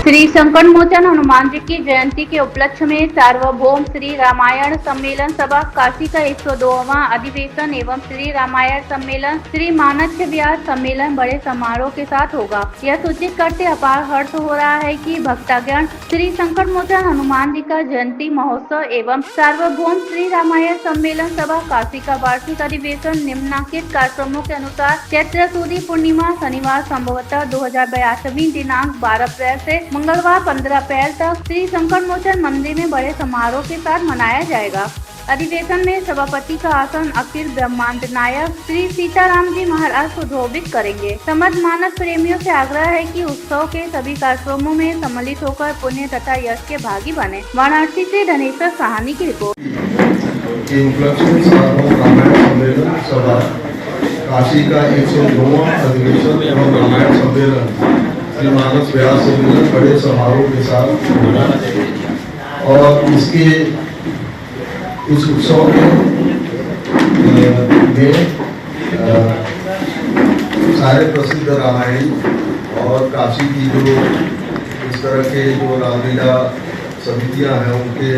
श्री संकट मोचन हनुमान जी की जयंती के उपलक्ष्य में सार्वभौम श्री रामायण सम्मेलन सभा काशी का 102वां अधिवेशन एवं श्री रामायण सम्मेलन श्री मानस व्यास सम्मेलन बड़े समारोह के साथ होगा। यह सूचित करते अपार हर्ष हो रहा है कि भक्तगण श्री संकट मोचन हनुमान जी का जयंती महोत्सव एवं सार्वभौम श्री रामायण सम्मेलन सभा काशी का वार्षिक अधिवेशन निम्नलिखित कार्यक्रमों के अनुसार चैत्र सुदी पूर्णिमा शनिवार संभवतः 2082 दिनांक 12 अप्रैल से मंगलवार 15 अप्रैल तक श्री संकट मोचन मंदिर में बड़े समारोह के साथ मनाया जाएगा। अधिवेशन में सभापति का आसन अखिल ब्रह्मांड नायक श्री सीताराम जी महाराज सुशोभित करेंगे। समस्त मानस प्रेमियों से आग्रह है कि उत्सव के सभी कार्यक्रमों में सम्मिलित होकर पुण्य तथा यश के भागी बने। वाराणसी से धनेश्वर साहनी की रिपोर्ट। काशी का 102वां अधिवेशन एवं रामायण सम्मेलन श्री मानस व्यास सम्मेलन बड़े समारोह के साथ होगा और इसके इस उत्सव में सारे प्रसिद्ध रामायणी और काशी की जो इस तरह के जो रामलीला समितियां हैं उनके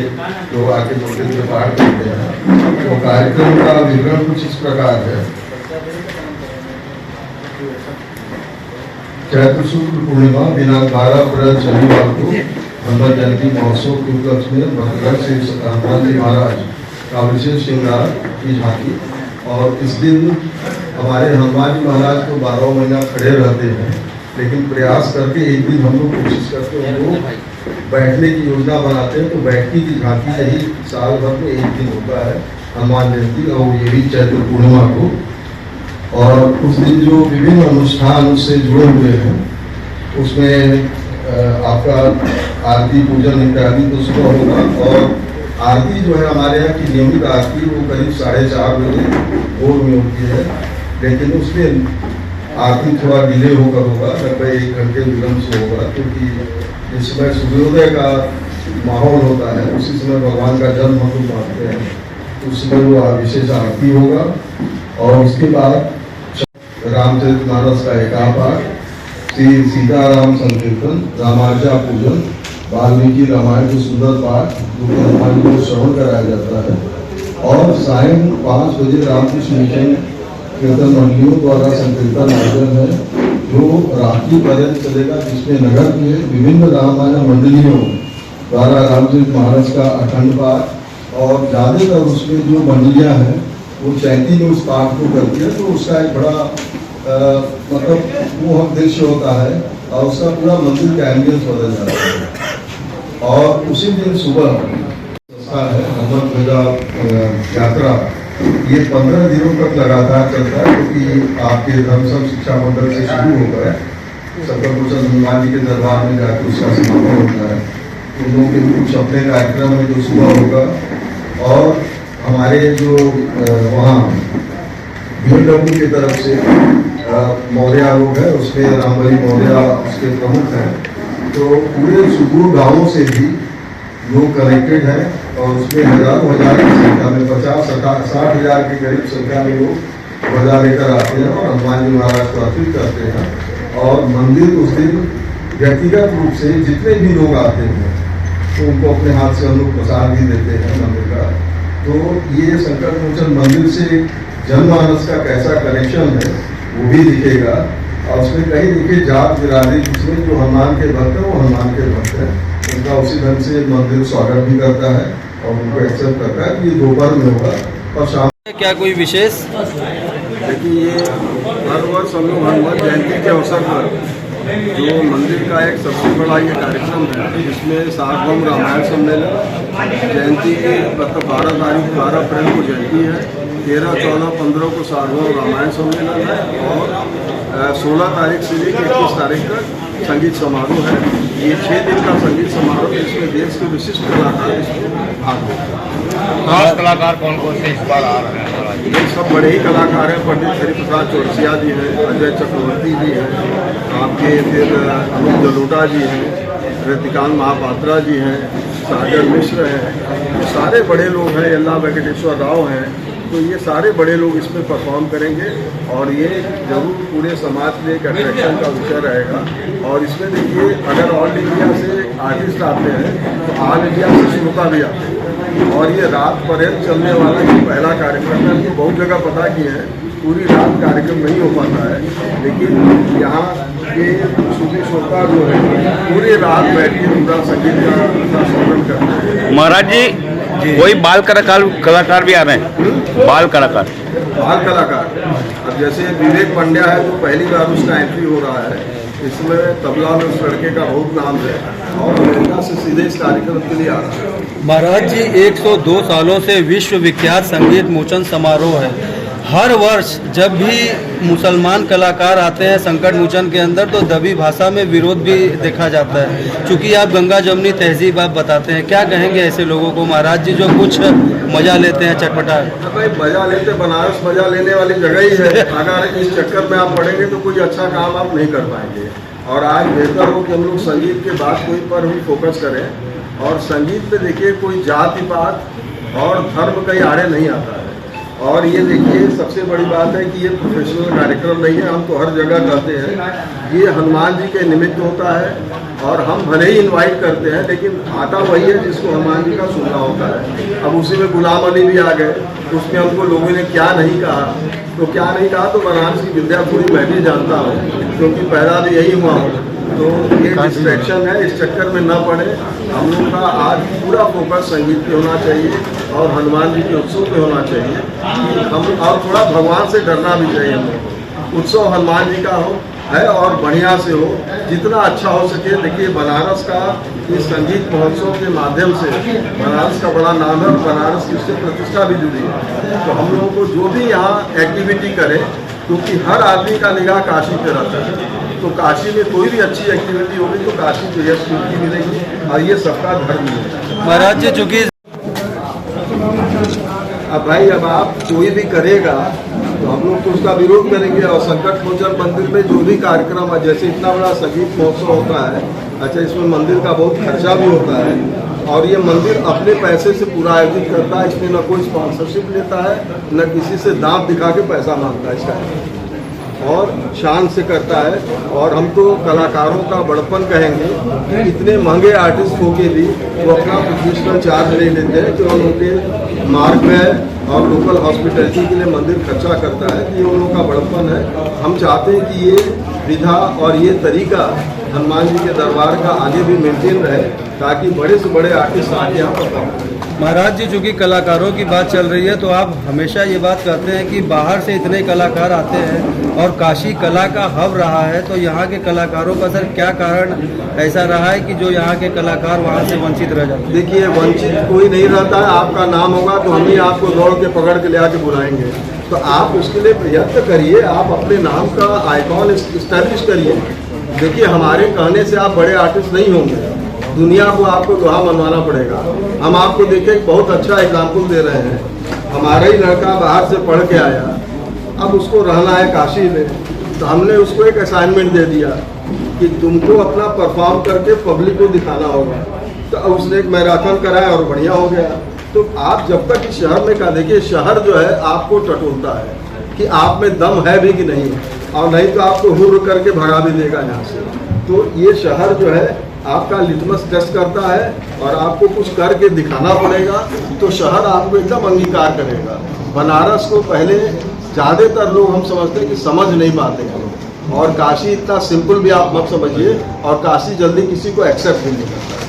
लोग आके मंदिर में पाठ करते हैं। तो कार्यक्रम का विवरण कुछ इस प्रकार है। चैत्र शुक्ल पूर्णिमा दिनांक 12 अप्रैल शनिवार को हनुमान जयंती महोत्सव के उपलक्ष्य में भक्तगण श्री हनुमान जी महाराज का विशेष श्रृंगार की झांकी और इस दिन हमारे हनुमान जी महाराज तो 12 महीना खड़े रहते हैं, लेकिन प्रयास करके एक दिन हम लोग कोशिश करके उनको बैठने की योजना बनाते हैं। तो बैठने की झांकी यही साल भर में एक दिन होता है हनुमान जयंती और ये भी चैत्र पूर्णिमा को। और उस दिन जो विभिन्न अनुष्ठान उससे जुड़े हुए हैं उसमें आपका आरती पूजन इत्यादि तो सुबह होगा और आरती जो है हमारे यहाँ की नियमित आरती वो करीब 4:30 बजे भोर में होती है, लेकिन उसमें आरती थोड़ा डिले होकर होगा, लगभग 1 घंटे विलम्ब से होगा, क्योंकि जिस समय सूर्योदय का माहौल होता है उसी समय भगवान का जन्म हम लोग मानते हैं। उस समय वो विशेष आरती होगा और उसके बाद रामचरितमानस का एकापाठ, श्री सीताराम संकीर्तन, रामार्चा पूजन, वाल्मीकि रामायण के सुंदर पाठ जो हनुमान जी को श्रवण कराया जाता है और सायं 5 बजे रामकृष्ण मिशन कीर्तन मंडलियों द्वारा संकीर्तन आयोजन है जो रात्रि पर्यंत चलेगा, जिसमें नगर के विभिन्न रामायण मंडलियों द्वारा रामचरितमानस का अखंड पाठ और ज्यादातर उसमें जो मंडलियां हैं वो 33 में उस पाठ को करती है। तो उसका एक बड़ा मतलब वो हम दृश्य होता है और उसका पूरा मंदिर का एम्बियंस बदल जाता है। और उसी दिन सुबह है हनुमान ध्वजा यात्रा, ये 15 दिनों तक लगातार चलता है, क्योंकि आपके धर्म सब शिक्षा मंडल से शुरू होता है, संकट मोचन हनुमान जी के दरबार में जाकर उसका समापन होता है। उन लोगों के कुछ अपने कार्यक्रम में जो सुबह होगा और हमारे जो वहाँ भीड़ की तरफ से मौर्या लोग है, उसमें रामबली मौर्या उसके प्रमुख हैं, तो पूरे सुदूर गांवों से भी लोग कनेक्टेड हैं और उसमें हजारों हजार की संख्या में 50-60 हजार के करीब संख्या में लोग ध्वजा लेकर आते हैं और हनुमान जी महाराज को अर्पित करते हैं। और मंदिर उस दिन व्यक्तिगत रूप से जितने भी लोग आते हैं तो उनको अपने हाथ से हम लोग प्रसाद भी देते हैं मंदिर का। तो ये संकट मोचन मंदिर से जनमानस का कैसा कनेक्शन है वो भी दिखेगा और उसमें कहीं देखिए जात बिरादरी जिसमें जो हनुमान के भक्त है वो हनुमान के भक्त है, उनका उसी ढंग से मंदिर स्वागत भी करता है और उनको एक्सेप्ट करता है कि ये दोपहर में होगा और शाम क्या कोई विशेष। देखिए ये हर वर्ष हम लोग हनुमान जयंती के अवसर पर जो मंदिर का एक सबसे बड़ा ये कार्यक्रम है, जिसमें सार्वभौम रामायण सम्मेलन जयंती के मतलब 12 अप्रैल को जयंती है, 13, 14, 15 को सार्वभौम रामायण सम्मेलन है और 16 तारीख से लेकर 21 तारीख तक संगीत समारोह है। ये 6 दिन का संगीत समारोह है, इसमें देश के विशिष्ट कलाकार इसमें भाग लेते हैं। खास कलाकार कौन कौन से इस बार आ रहे हैं? ये सब बड़े ही कलाकार हैं। पंडित हरिप्रसाद चौरसिया जी हैं, अजय चक्रवर्ती जी हैं, आपके फिर अमित जलोटा जी हैं, रतिकांत महापात्रा जी हैं, सागर मिश्र हैं, ये सारे बड़े लोग हैं, यल्ला वेंकटेश्वर राव हैं। तो ये सारे बड़े लोग इसमें परफॉर्म करेंगे और ये जरूर पूरे समाज के लिए एक अट्रैक्शन का विषय रहेगा। और इसमें देखिए, अगर ऑल इंडिया से आर्टिस्ट आते हैं तो ऑल इंडिया से श्रोता भी आते हैं। और ये रात पर्यंत चलने वाला ये पहला कार्यक्रम है। तो बहुत जगह पता किए हैं पूरी रात कार्यक्रम नहीं हो पाता है, लेकिन यहाँ के सूफी श्रोता जो है पूरी रात बैठ के पूरा संगीत का श्रवण करते हैं। महाराज जी कोई बाल कलाकार भी आ रहे हैं? बाल कलाकार अब जैसे विवेक पंड्या है, तो पहली बार उसका एंट्री हो रहा है। इसमें तबला में उस लड़के का बहुत नाम है और अमेरिका से सीधे इस कार्यक्रम के लिए आ रहा है। महाराज जी 102 सालों से विश्व विख्यात संगीत मोचन समारोह है। हर वर्ष जब भी मुसलमान कलाकार आते हैं संकट मोचन के अंदर, तो दबी भाषा में विरोध भी देखा जाता है। चूँकि आप गंगा जमुनी तहजीब आप बताते हैं, क्या कहेंगे ऐसे लोगों को महाराज जी जो कुछ मजा लेते हैं चटपटा? भाई मजा लेते, बनारस मजा लेने वाली जगह ही है। अगर इस चक्कर में आप पड़ेंगे तो कोई अच्छा काम आप नहीं कर पाएंगे। और आज बेहतर हो कि हम लोग संगीत के बाद कोई पर भी फोकस करें। और संगीत पे देखिए, कोई जाति पात और धर्म कहीं आड़े नहीं आता है। और ये देखिए, सबसे बड़ी बात है कि ये प्रोफेशनल कार्यक्रम नहीं है। हम तो हर जगह करते हैं, ये हनुमान जी के निमित्त होता है। और हम भले ही इनवाइट करते हैं, लेकिन आता वही है जिसको हनुमान जी का सुनना होता है। अब उसी में गुलाम अली भी आ गए, उसमें हमको लोगों ने क्या नहीं कहा, तो क्या नहीं कहा तो बनारस की विद्या थोड़ी मैं भी जानता हूँ, क्योंकि पैदा भी यही हुआ हूँ। तो ये डिस्ट्रैक्शन है, इस चक्कर में न पड़े। हम लोग का आज पूरा फोकस संगीत पे होना चाहिए और हनुमान जी के उत्सव पे होना चाहिए। हम और थोड़ा भगवान से डरना भी चाहिए। हम लोग उत्सव हनुमान जी का हो है और बढ़िया से हो, जितना अच्छा हो सके। देखिए, बनारस का इस संगीत महोत्सव के माध्यम से बनारस का बड़ा नाम है और बनारस की उससे प्रतिष्ठा भी जुड़ी है। तो हम लोगों को जो भी यहाँ एक्टिविटी करे, क्योंकि हर आदमी का निगाह काशी पे रहता है, तो काशी में कोई भी अच्छी एक्टिविटी होगी तो काशी को यश कीर्ति मिलेगी और ये सबका धर्म है। महाराज जी चूँकि अब भाई, अब आप कोई भी करेगा तो हम लोग तो उसका विरोध करेंगे। और संकट मोचन मंदिर में जो भी कार्यक्रम है, जैसे इतना बड़ा संगीत महोत्सव होता है, अच्छा इसमें मंदिर का बहुत खर्चा भी होता है। और ये मंदिर अपने पैसे से पूरा आयोजित करता है। इसमें न कोई स्पॉन्सरशिप लेता है, न किसी से दांत दिखा के पैसा मांगता है इसका, और शान से करता है। और हम तो कलाकारों का बड़पन कहेंगे कि इतने महंगे आर्टिस्ट हो के भी वो अपना प्रोफेशनल चार्ज नहीं लेते हैं, जो उनके मार्ग में और लोकल हॉस्पिटलिटी के लिए मंदिर खर्चा करता है। कि ये उन लोगों का बड़पन है। हम चाहते हैं कि ये विधा और ये तरीका हनुमान जी के दरबार का आगे भी मेंटेन रहे, ताकि बड़े से बड़े आर्टिस्ट आगे यहाँ पर काम। महाराज जी चूँकि कलाकारों की बात चल रही है, तो आप हमेशा ये बात कहते हैं कि बाहर से इतने कलाकार आते हैं और काशी कला का हब रहा है, तो यहाँ के कलाकारों का सर क्या कारण ऐसा रहा है कि जो यहाँ के कलाकार वहाँ से वंचित रह जाते हैं? देखिए, वंचित कोई नहीं रहता है। आपका नाम होगा तो हम ही आपको दौड़ के पकड़ के ले आके बुलाएंगे। तो आप उसके लिए प्रयत्न करिए, आप अपने नाम का आइकॉन इस्टेब्लिश करिए। देखिए, हमारे कहने से आप बड़े आर्टिस्ट नहीं होंगे, दुनिया को आपको दुआ मनवाना पड़ेगा। हम आपको देखिए बहुत अच्छा एग्जाम्पल दे रहे हैं। हमारा ही लड़का बाहर से पढ़ के आया, अब उसको रहना है काशी में, तो हमने उसको एक असाइनमेंट दे दिया कि तुमको अपना परफॉर्म करके पब्लिक को दिखाना होगा। तो उसने एक मैराथन कराया और बढ़िया हो गया। तो आप जब तक इस शहर में का देखिए, शहर जो है आपको टटोलता है कि आप में दम है भी कि नहीं, और नहीं तो आपको हुर्र करके भगा भी देगा यहाँ से। तो ये शहर जो है आपका लिटमस टेस्ट करता है और आपको कुछ करके दिखाना पड़ेगा, तो शहर आपको एकदम अंगीकार करेगा। बनारस को पहले ज़्यादातर लोग हम समझते हैं कि समझ नहीं पाते हैं, और काशी इतना सिंपल भी आप मत समझिए, और काशी जल्दी किसी को एक्सेप्ट नहीं करता।